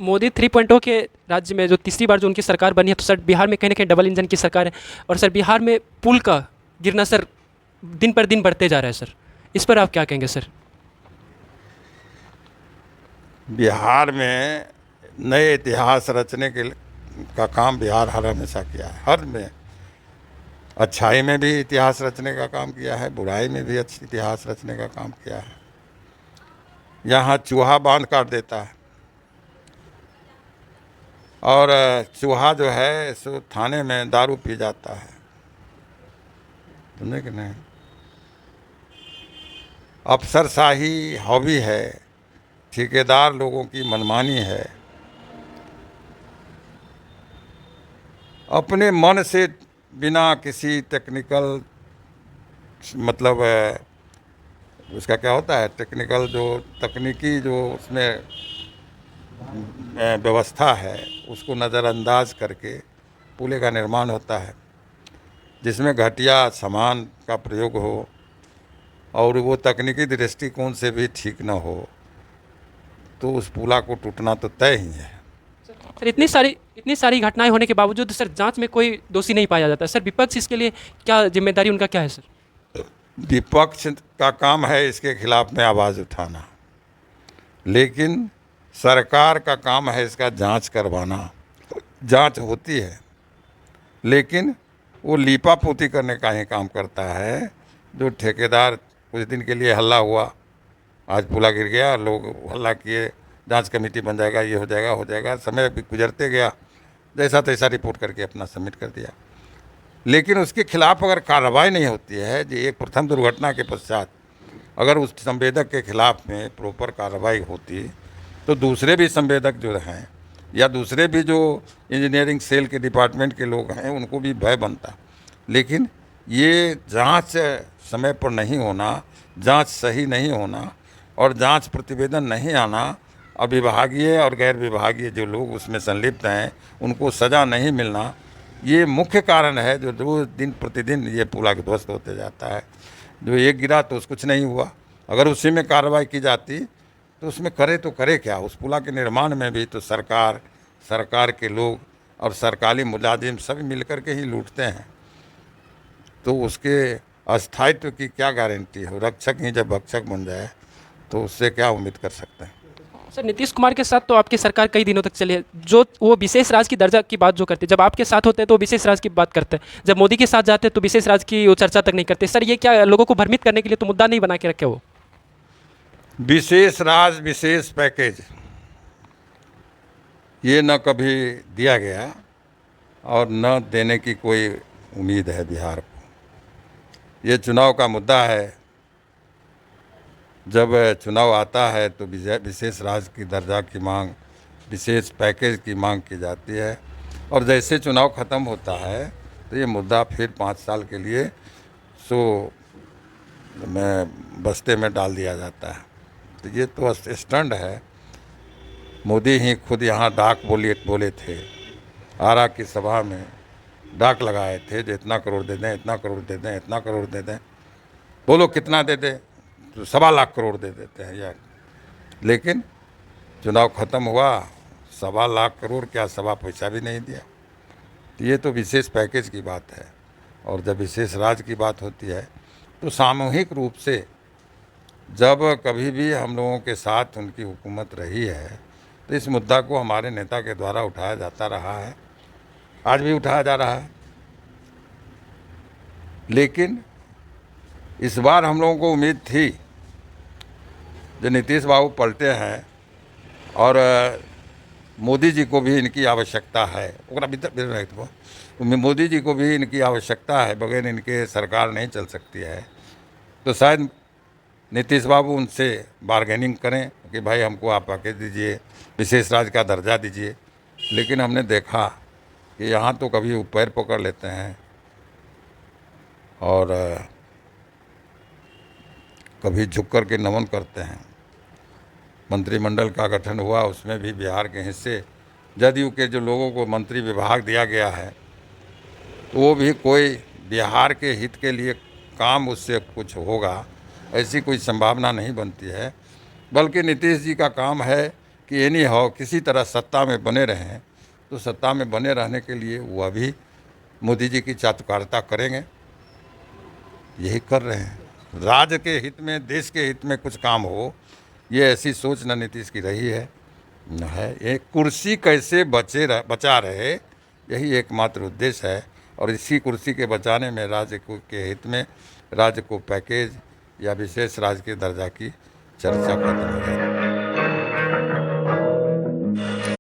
मोदी 3.0 के राज्य में जो तीसरी बार जो उनकी सरकार बनी है, तो सर बिहार में कहीं ना कहीं डबल इंजन की सरकार है। और सर बिहार में पुल का गिरना सर दिन पर दिन बढ़ते जा रहा है सर। इस पर आप क्या कहेंगे सर? बिहार में नए इतिहास रचने के का काम बिहार हर हमेशा किया है। हर में अच्छाई में भी इतिहास रचने का काम किया है, बुराई में भी अच्छी इतिहास रचने का काम किया है। यहाँ चूहा बांध काट देता है, और चूहा जो है सो थाने में दारू पी जाता है, समझे कि नहीं। अफसरशाही हॉबी है, ठेकेदार लोगों की मनमानी है। अपने मन से बिना किसी टेक्निकल मतलब उसका क्या होता है, टेक्निकल जो तकनीकी जो उसमें व्यवस्था है उसको नज़रअंदाज करके पुले का निर्माण होता है, जिसमें घटिया सामान का प्रयोग हो और वो तकनीकी दृष्टिकोण से भी ठीक न हो, तो उस पुला को टूटना तो तय ही है। सर इतनी सारी घटनाएं होने के बावजूद सर जांच में कोई दोषी नहीं पाया जाता। सर विपक्ष इसके लिए क्या जिम्मेदारी उनका क्या है सर? विपक्ष का काम है इसके खिलाफ में आवाज़ उठाना, लेकिन सरकार का काम है इसका जांच करवाना। जांच होती है, लेकिन वो लीपापोती करने का ही काम करता है। जो ठेकेदार कुछ दिन के लिए हल्ला हुआ, आज पुला गिर गया, लोग हल्ला किए, जांच कमेटी बन जाएगा, ये हो जाएगा, समय भी गुजरते गया, जैसा तैसा रिपोर्ट करके अपना सबमिट कर दिया। लेकिन उसके खिलाफ अगर कार्रवाई नहीं होती है, जो एक प्रथम दुर्घटना के पश्चात अगर उस संवेदक के खिलाफ में प्रॉपर कार्रवाई होती, तो दूसरे भी संवेदक जो हैं या दूसरे भी जो इंजीनियरिंग सेल के डिपार्टमेंट के लोग हैं उनको भी भय बनता। लेकिन ये जांच समय पर नहीं होना, जांच सही नहीं होना और जांच प्रतिवेदन नहीं आना, और विभागीय और गैर विभागीय जो लोग उसमें संलिप्त हैं उनको सज़ा नहीं मिलना, ये मुख्य कारण है जो रोज दिन प्रतिदिन ये पुला ध्वस्त होते जाता है। जो एक गिरा तो कुछ नहीं हुआ, अगर उसी में कार्रवाई की जाती तो उसमें करे तो करे क्या। उस पुला के निर्माण में भी तो सरकार के लोग और सरकारी मुलाजिम सब मिलकर के ही लूटते हैं, तो उसके अस्थायित्व की क्या गारंटी हो। रक्षक ही जब भक्षक बन जाए तो उससे क्या उम्मीद कर सकते हैं। सर नीतीश कुमार के साथ तो आपकी सरकार कई दिनों तक चली है, जो वो विशेष राज्य की दर्जा की बात जो करते हैं, जब आपके साथ होते हैं तो विशेष राज्य की बात करते हैं, जब मोदी के साथ जाते हैं तो विशेष राज्य की वो चर्चा तक नहीं करते। सर ये क्या लोगों को भ्रमित करने के लिए तो मुद्दा नहीं बना के रखे वो? विशेष राज विशेष पैकेज ये न कभी दिया गया और न देने की कोई उम्मीद है बिहार को। ये चुनाव का मुद्दा है, जब चुनाव आता है तो विशेष राज्य की दर्जा की मांग, विशेष पैकेज की मांग की जाती है, और जैसे चुनाव ख़त्म होता है तो ये मुद्दा फिर 5 साल के लिए सो में बस्ते में डाल दिया जाता है। तो ये तो स्टंट है। मोदी ही खुद यहाँ डाक बोले थे, आरा की सभा में डाक लगाए थे जो इतना करोड़ दे दें, इतना करोड़ दे दें, इतना करोड़ दे दें, बोलो कितना दे दें, तो 1.25 लाख करोड़ दे देते हैं यार। लेकिन चुनाव ख़त्म हुआ, 1.25 लाख करोड़ क्या, सवा पैसा भी नहीं दिया। तो ये तो विशेष पैकेज की बात है। और जब विशेष राज्य की बात होती है तो सामूहिक रूप से जब कभी भी हम लोगों के साथ उनकी हुकूमत रही है तो इस मुद्दा को हमारे नेता के द्वारा उठाया जाता रहा है, आज भी उठाया जा रहा है। लेकिन इस बार हम लोगों को उम्मीद थी, जो नीतीश बाबू पलटे हैं और मोदी जी को भी इनकी आवश्यकता है, मोदी जी को भी इनकी आवश्यकता है, बगैर इनके सरकार नहीं चल सकती है। तो शायद नीतीश बाबू उनसे बार्गेनिंग करें कि भाई हमको आप पैकेज दीजिए, विशेष राज्य का दर्जा दीजिए। लेकिन हमने देखा कि यहाँ तो कभी वो पैर पकड़ लेते हैं और कभी झुक कर के नमन करते हैं। मंत्रिमंडल का गठन हुआ, उसमें भी बिहार के हिस्से जदयू के जो लोगों को मंत्री विभाग दिया गया है, तो वो भी कोई बिहार के हित के लिए काम उससे कुछ होगा ऐसी कोई संभावना नहीं बनती है। बल्कि नीतीश जी का काम है कि एनी हाउ किसी तरह सत्ता में बने रहें, तो सत्ता में बने रहने के लिए वह भी मोदी जी की चाटुकारिता करेंगे, यही कर रहे हैं। राज्य के हित में, देश के हित में कुछ काम हो, ये ऐसी सोच न नीतीश की रही है न है। ये कुर्सी कैसे बचा रहे, यही एकमात्र उद्देश्य है। और इसी कुर्सी के बचाने में राज्य के हित में राज्य को पैकेज या विशेष राज्य के दर्जा की चर्चा खत्म हो जाए।